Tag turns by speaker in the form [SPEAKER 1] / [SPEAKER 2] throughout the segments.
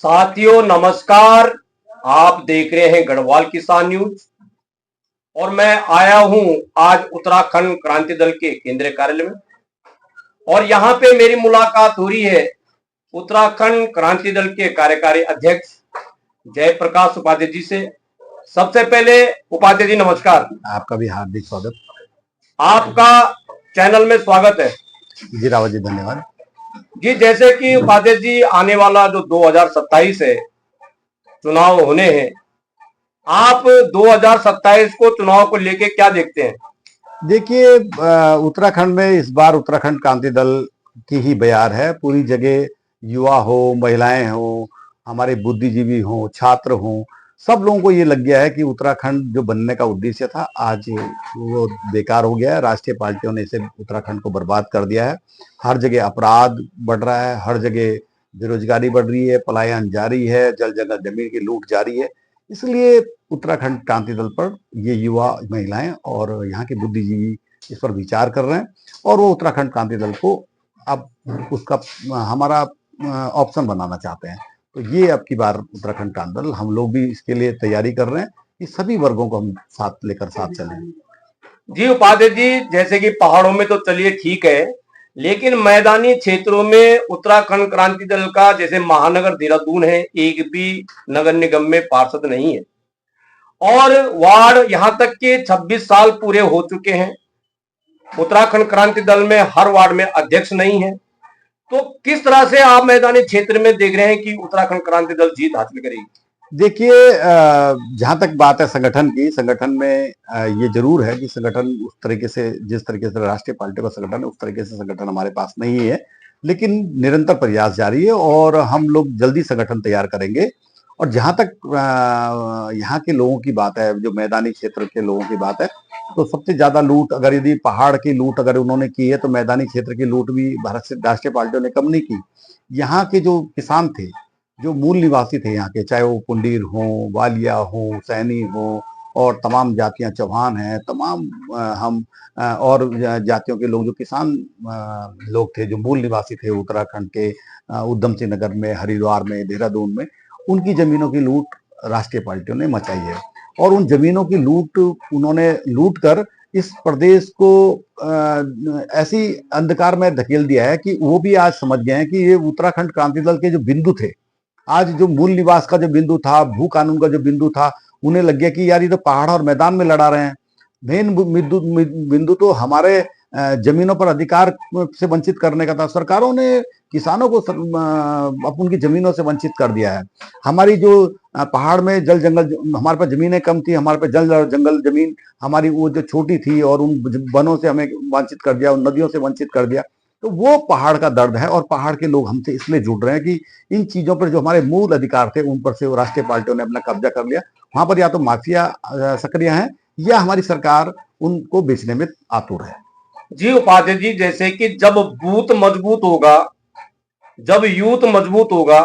[SPEAKER 1] साथियों नमस्कार। आप देख रहे हैं गढ़वाल किसान न्यूज और मैं आया हूं आज उत्तराखंड क्रांति दल के केंद्रीय कार्यालय में और यहां पे मेरी मुलाकात हो रही है उत्तराखंड क्रांति दल के कार्यकारी अध्यक्ष जयप्रकाश उपाध्याय जी से। सबसे पहले उपाध्याय जी नमस्कार।
[SPEAKER 2] आपका भी हार्दिक स्वागत।
[SPEAKER 1] आपका चैनल में स्वागत है।
[SPEAKER 2] जी रावत जी धन्यवाद।
[SPEAKER 1] जी जैसे कि उपाध्याय जी आने वाला जो 2027 है चुनाव होने हैं, आप 2027 को चुनाव को लेके क्या देखते हैं?
[SPEAKER 2] देखिए उत्तराखंड में इस बार उत्तराखंड क्रांति दल की ही बयार है। पूरी जगह युवा हो, महिलाएं हो, हमारे बुद्धिजीवी हो, छात्र हो, सब लोगों को ये लग गया है कि उत्तराखंड जो बनने का उद्देश्य था आज वो बेकार हो गया है। राष्ट्रीय पार्टियों ने इसे उत्तराखंड को बर्बाद कर दिया है। हर जगह अपराध बढ़ रहा है, हर जगह बेरोजगारी बढ़ रही है, पलायन जारी है, जल जगह जमीन की लूट जारी है। इसलिए उत्तराखंड क्रांति दल पर ये युवा, महिलाएं और यहाँ के बुद्धिजीवी इस पर विचार कर रहे हैं और वो उत्तराखंड क्रांति दल को अब उसका हमारा ऑप्शन बनाना चाहते हैं। तो ये अब की बार उत्तराखंड क्रांति दल, हम लोग भी इसके लिए तैयारी कर रहे हैं कि सभी वर्गों को हम साथ लेकर साथ चलें।
[SPEAKER 1] जी उपाध्याय जी, जैसे कि पहाड़ों में तो चलिए ठीक है, लेकिन मैदानी क्षेत्रों में उत्तराखंड क्रांति दल का जैसे महानगर देहरादून है, एक भी नगर निगम में पार्षद नहीं है और वार्ड यहां तक के 26 साल पूरे हो चुके हैं। उत्तराखंड क्रांति दल में हर वार्ड में अध्यक्ष नहीं है। तो किस तरह से आप मैदानी क्षेत्र में देख रहे हैं कि उत्तराखंड क्रांति दल जीत हासिल करेगी?
[SPEAKER 2] देखिए जहां तक बात है संगठन की, संगठन में ये जरूर है कि संगठन उस तरीके से, जिस तरीके से राष्ट्रीय पार्टी का संगठन है उस तरीके से संगठन हमारे पास नहीं है, लेकिन निरंतर प्रयास जारी है और हम लोग जल्दी संगठन तैयार करेंगे। और जहां तक यहाँ के लोगों की बात है, जो मैदानी क्षेत्र के लोगों की बात है, तो सबसे ज्यादा लूट अगर यदि पहाड़ की लूट अगर उन्होंने की है तो मैदानी क्षेत्र की लूट भी भारत से राष्ट्रीय पार्टियों ने कम नहीं की। यहाँ के जो किसान थे, जो मूल निवासी थे यहाँ के, चाहे वो पुंडीर हो, वालिया हो, सैनी हो और तमाम जातियां, चौहान हैं, तमाम हम और जातियों के लोग जो किसान लोग थे, जो मूल निवासी थे उत्तराखंड के उधम सिंह नगर में, हरिद्वार में, देहरादून में, उनकी जमीनों की लूट राष्ट्रीय पार्टियों ने मचाई है और उन जमीनों की लूट उन्होंने लूट कर इस प्रदेश को ऐसी अंधकार में धकेल दिया है कि वो भी आज समझ गए हैं कि ये उत्तराखंड क्रांति दल के जो बिंदु थे, आज जो मूल निवास का जो बिंदु था, भू कानून का जो बिंदु था, उन्हें लग गया कि यार ये तो पहाड़ और मैदान में लड़ा रहे हैं। मेन बिंदु तो हमारे जमीनों पर अधिकार से वंचित करने का था। सरकारों ने किसानों को अब उनकी जमीनों से वंचित कर दिया है। हमारी जो पहाड़ में जल जंगल, हमारे पास जमीनें कम थी, हमारे पास जल जंगल जमीन हमारी वो जो छोटी थी और उन वनों से हमें वंचित कर दिया, उन नदियों से वंचित कर दिया। तो वो पहाड़ का दर्द है और पहाड़ के लोग हमसे इसलिए जुड़ रहे हैं कि इन चीजों पर जो हमारे मूल अधिकार थे उन पर से राष्ट्रीय पार्टियों ने अपना कब्जा कर लिया। वहां पर या तो माफिया सक्रिय है या हमारी सरकार उनको बेचने में आतुर है।
[SPEAKER 1] जी उपाध्याय जी, जैसे कि जब बूथ मजबूत होगा, जब यूथ मजबूत होगा,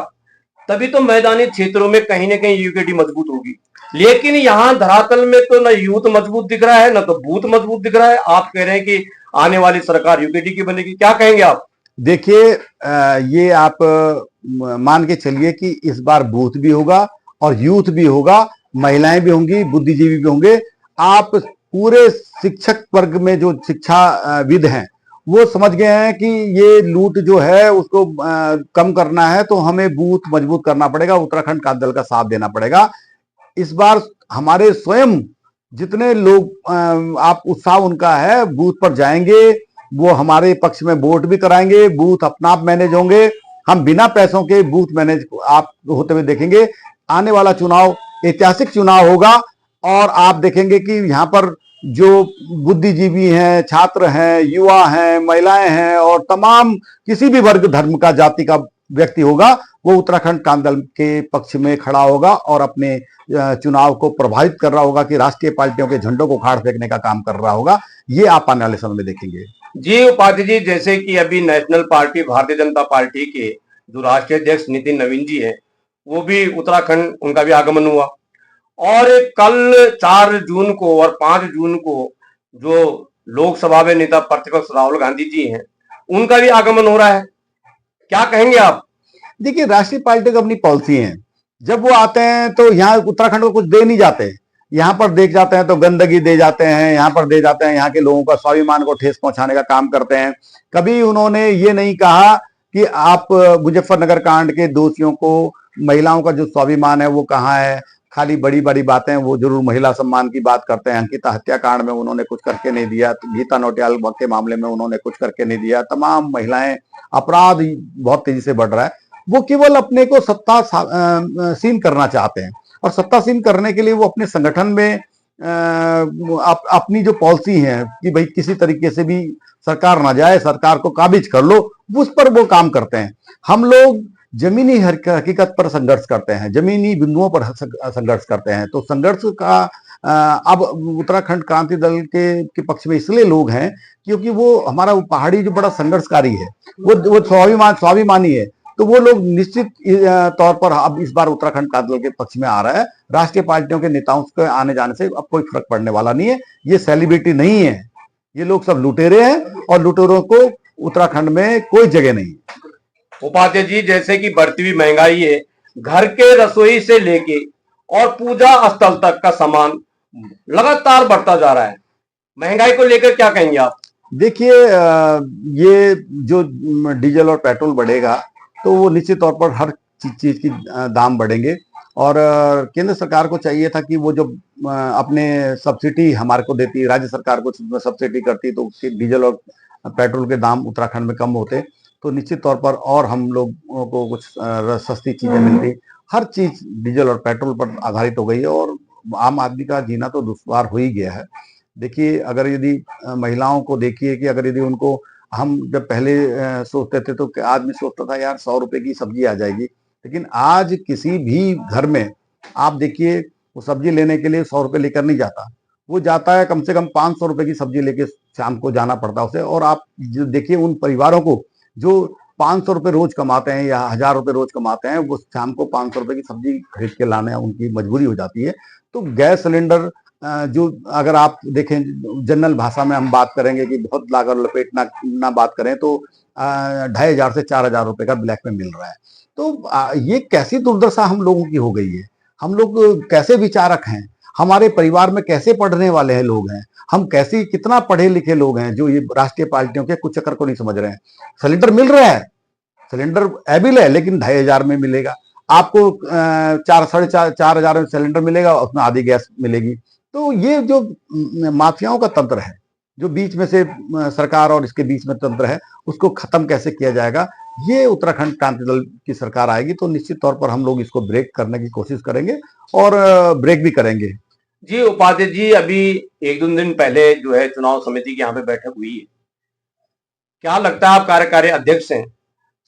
[SPEAKER 1] तभी तो मैदानी क्षेत्रों में कहीं ना कहीं यूकेटी मजबूत होगी। लेकिन यहाँ धरातल में तो न यूथ मजबूत दिख रहा है, न तो बूथ मजबूत दिख रहा है। आप कह रहे हैं कि आने वाली सरकार यूकेटी की बनेगी, क्या कहेंगे आप?
[SPEAKER 2] देखिए ये आप मान के चलिए कि इस बार बूथ भी होगा और यूथ भी होगा, महिलाएं भी होंगी, बुद्धिजीवी भी होंगे। आप पूरे शिक्षक वर्ग में जो शिक्षाविद हैं वो समझ गए हैं कि ये लूट जो है उसको कम करना है तो हमें बूथ मजबूत करना पड़ेगा, उत्तराखंड क्रांति दल का साथ देना पड़ेगा। इस बार हमारे स्वयं जितने लोग आप उत्साह उनका है बूथ पर जाएंगे, वो हमारे पक्ष में वोट भी कराएंगे, बूथ अपना आप मैनेज होंगे। हम बिना पैसों के बूथ मैनेज आप होते हुए देखेंगे। आने वाला चुनाव ऐतिहासिक चुनाव होगा और आप देखेंगे कि यहाँ पर जो बुद्धिजीवी हैं, छात्र हैं, युवा हैं, महिलाएं हैं और तमाम किसी भी वर्ग, धर्म का, जाति का व्यक्ति होगा, वो उत्तराखंड क्रांति दल के पक्ष में खड़ा होगा और अपने चुनाव को प्रभावित कर रहा होगा कि राष्ट्रीय पार्टियों के झंडों को उखाड़ फेंकने का काम कर रहा होगा। ये आप आने वाले समय में देखेंगे।
[SPEAKER 1] जी उपाध्याय जी, जैसे कि अभी national party Bharatiya Janata party के जो राष्ट्रीय अध्यक्ष नितिन नवीन जी है, वो भी उत्तराखंड, उनका भी आगमन हुआ और कल 4 जून को और 5 जून को जो लोकसभा में नेता प्रतिपक्ष राहुल गांधी जी हैं, उनका भी आगमन हो रहा है। क्या कहेंगे आप?
[SPEAKER 2] देखिए, राष्ट्रीय पार्टी की अपनी पॉलिसी है। जब वो आते हैं तो यहाँ उत्तराखंड को कुछ दे नहीं जाते, यहाँ पर देख जाते हैं तो गंदगी दे जाते हैं, यहाँ पर दे जाते हैं, यहाँ के लोगों का स्वाभिमान को ठेस पहुंचाने का काम करते हैं। कभी उन्होंने ये नहीं कहा कि आप मुजफ्फरनगर कांड के दोषियों को, महिलाओं का जो स्वाभिमान है वो कहाँ है। खाली बड़ी बड़ी बातें वो जरूर महिला सम्मान की बात करते हैं। अंकिता हत्याकांड में उन्होंने कुछ करके नहीं दिया, गीता नौटियाल के मामले में उन्होंने कुछ करके नहीं दिया। तमाम महिलाएं, अपराध बहुत तेजी से बढ़ रहा है। वो केवल अपने को सत्ता सीन करना चाहते हैं, और सत्ता सीन करने के लिए वो अपने संगठन में अपनी जो पॉलिसी है कि भाई किसी तरीके से भी सरकार ना जाए, सरकार को काबिज कर लो, उस पर वो काम करते हैं। हम लोग जमीनी हकीकत पर संघर्ष करते हैं, जमीनी बिंदुओं पर संघर्ष करते हैं। तो संघर्ष का अब उत्तराखंड क्रांति दल के पक्ष में इसलिए लोग हैं क्योंकि वो हमारा वो पहाड़ी जो बड़ा संघर्षकारी है, वो स्वाभिमानी है। तो वो लोग निश्चित तौर पर अब इस बार उत्तराखंड क्रांति दल के पक्ष में आ रहा है। राष्ट्रीय पार्टियों के नेताओं के आने जाने से अब कोई फर्क पड़ने वाला नहीं है। ये सेलिब्रिटी नहीं है, ये लोग सब लुटेरे हैं, और लुटेरों को उत्तराखंड में कोई जगह नहीं।
[SPEAKER 1] उपाध्याय जी, जैसे कि बढ़ती हुई महंगाई है, घर के रसोई से लेके और पूजा स्थल तक का सामान लगातार बढ़ता जा रहा है, महंगाई को लेकर क्या कहेंगे आप?
[SPEAKER 2] देखिए, ये जो डीजल और पेट्रोल बढ़ेगा तो वो निश्चित तौर पर हर चीज की दाम बढ़ेंगे। और केंद्र सरकार को चाहिए था कि वो जो अपने सब्सिडी हमारे को देती, राज्य सरकार को सब्सिडी करती, तो डीजल और पेट्रोल के दाम उत्तराखंड में कम होते तो निश्चित तौर पर और हम लोगों को कुछ सस्ती चीजें मिलती। हर चीज डीजल और पेट्रोल पर आधारित हो गई है, और आम आदमी का जीना तो दुश्वार हो ही गया है। देखिए, अगर यदि महिलाओं को देखिए कि अगर यदि उनको, हम जब पहले सोचते थे तो आदमी सोचता था यार 100 रुपए की सब्जी आ जाएगी, लेकिन आज किसी भी घर में आप देखिए, वो सब्जी लेने के लिए 100 रुपए लेकर नहीं जाता, वो जाता है कम से कम 500 रुपए की सब्जी लेके शाम को जाना पड़ता है उसे। और आप देखिए उन परिवारों को जो 500 रुपए रोज कमाते हैं या 1000 रुपए रोज कमाते हैं, वो शाम को 500 रुपए की सब्जी खरीद के लाने उनकी मजबूरी हो जाती है। तो गैस सिलेंडर जो अगर आप देखें, जनरल भाषा में हम बात करेंगे कि बहुत लागत लपेट ना बात करें तो 2500 से 4000 रुपए का ब्लैक में मिल रहा है। तो ये कैसी दुर्दशा हम लोगों की हो गई है। हम लोग कैसे विचारक हैं, हमारे परिवार में कैसे पढ़ने वाले हैं लोग हैं, हम कैसे कितना पढ़े लिखे लोग हैं जो ये राष्ट्रीय पार्टियों के कुछ चक्कर को नहीं समझ रहे हैं। सिलेंडर मिल रहा है, सिलेंडर एबिल है, लेकिन 2500 में मिलेगा आपको, 4-4.5 में सिलेंडर मिलेगा, उसमें आधी गैस मिलेगी। तो ये जो माफियाओं का तंत्र है, जो बीच में से सरकार और इसके बीच में तंत्र है, उसको खत्म कैसे किया जाएगा। ये उत्तराखंड क्रांति दल की सरकार आएगी तो निश्चित तौर पर हम लोग इसको ब्रेक करने की कोशिश करेंगे, और ब्रेक भी करेंगे।
[SPEAKER 1] जी उपाध्याय जी, अभी 1-2 दिन पहले जो है चुनाव समिति की यहाँ पे बैठक हुई है, क्या लगता है, आप कार्यकारी अध्यक्ष हैं,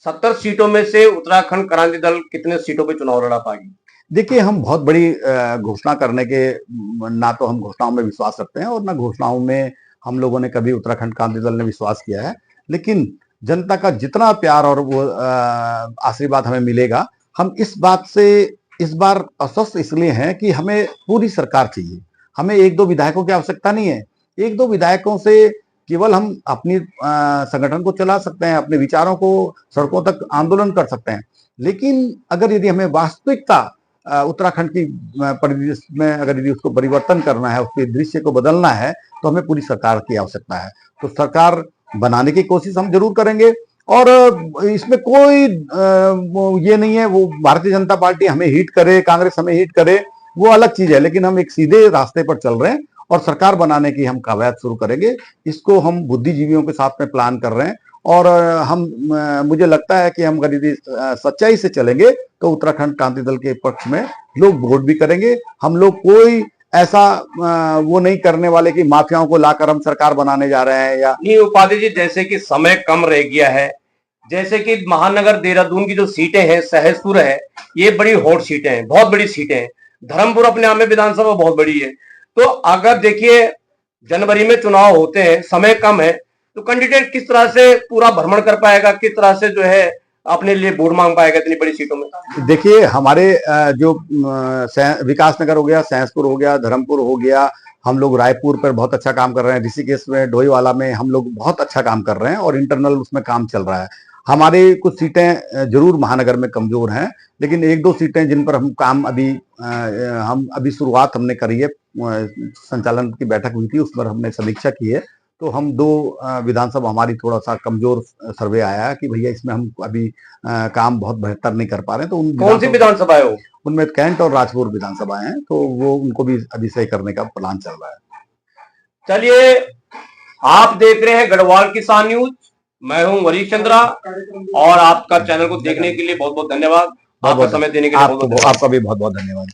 [SPEAKER 1] 70 सीटों में से उत्तराखंड क्रांति दल कितने सीटों पे चुनाव लड़ा पाएगी?
[SPEAKER 2] देखिए, हम बहुत बड़ी घोषणा करने के, ना तो हम घोषणाओं में विश्वास रखते हैं और ना घोषणाओं में हम लोगों ने कभी उत्तराखंड क्रांति दल ने विश्वास किया है। लेकिन जनता का जितना प्यार और वो आशीर्वाद हमें मिलेगा, हम इस बात से इस बार अस्वस्थ इसलिए हैं कि हमें पूरी सरकार चाहिए। हमें 1-2 विधायकों की आवश्यकता नहीं है। 1-2 विधायकों से केवल हम अपनी संगठन को चला सकते हैं, अपने विचारों को सड़कों तक आंदोलन कर सकते हैं। लेकिन अगर यदि हमें वास्तविकता उत्तराखंड की परिदृश्य में अगर यदि उसको परिवर्तन करना है, उसके दृश्य को बदलना है, तो हमें पूरी सरकार की आवश्यकता है। तो सरकार बनाने की कोशिश हम जरूर करेंगे, और इसमें कोई ये नहीं है वो भारतीय जनता पार्टी हमें हिट करे, कांग्रेस हमें हिट करे, वो अलग चीज है। लेकिन हम एक सीधे रास्ते पर चल रहे हैं और सरकार बनाने की हम कवायद शुरू करेंगे। इसको हम बुद्धिजीवियों के साथ में प्लान कर रहे हैं, और हम मुझे लगता है कि हम अगर यदि सच्चाई से चलेंगे तो उत्तराखंड क्रांति दल के पक्ष में लोग वोट भी करेंगे। हम लोग कोई ऐसा वो नहीं करने वाले कि माफियाओं को लाकर हम सरकार बनाने जा रहे हैं या
[SPEAKER 1] नहीं। उपाध्याय जी, जैसे कि समय कम रह गया है, जैसे कि महानगर देहरादून की जो सीटें हैं, सहसपुर है, ये बड़ी हॉट सीटें हैं, बहुत बड़ी सीटें हैं। धर्मपुर अपने आप में विधानसभा बहुत बड़ी है। तो अगर देखिए जनवरी में चुनाव होते हैं, समय कम है, तो कैंडिडेट किस तरह से पूरा भ्रमण कर पाएगा, किस तरह से जो है अपने लिए वोट मांग पाएगा इतनी बड़ी सीटों में?
[SPEAKER 2] देखिए, हमारे जो विकासनगर हो गया, सहसपुर हो गया, धर्मपुर हो गया, हम लोग रायपुर पर बहुत अच्छा काम कर रहे हैं। ऋषिकेश में, डोईवाला में हम लोग बहुत अच्छा काम कर रहे हैं, और इंटरनल उसमें काम चल रहा है। हमारे कुछ सीटें जरूर महानगर में कमजोर हैं, लेकिन एक दो सीटें जिन पर हम काम हम अभी शुरुआत हमने करी है, संचालन की बैठक हुई थी, उस पर हमने समीक्षा की है। तो हम दो विधानसभा हमारी थोड़ा सा कमजोर सर्वे आया है कि भैया इसमें हम अभी काम बहुत बेहतर नहीं कर पा रहे हैं। तो
[SPEAKER 1] कौन सी विधानसभा है वो?
[SPEAKER 2] उनमें कैंट और राजपुर विधानसभा हैं, तो वो उनको भी अभी सही करने का प्लान चल रहा है।
[SPEAKER 1] चलिए, आप देख रहे हैं गढ़वाल किसान न्यूज। मैं हूं वरीश चंद्रा और आपका चैनल को देखने के लिए बहुत बहुत धन्यवाद। आपका समय देने के लिए बहुत बहुत
[SPEAKER 2] आपका भी बहुत बहुत धन्यवाद।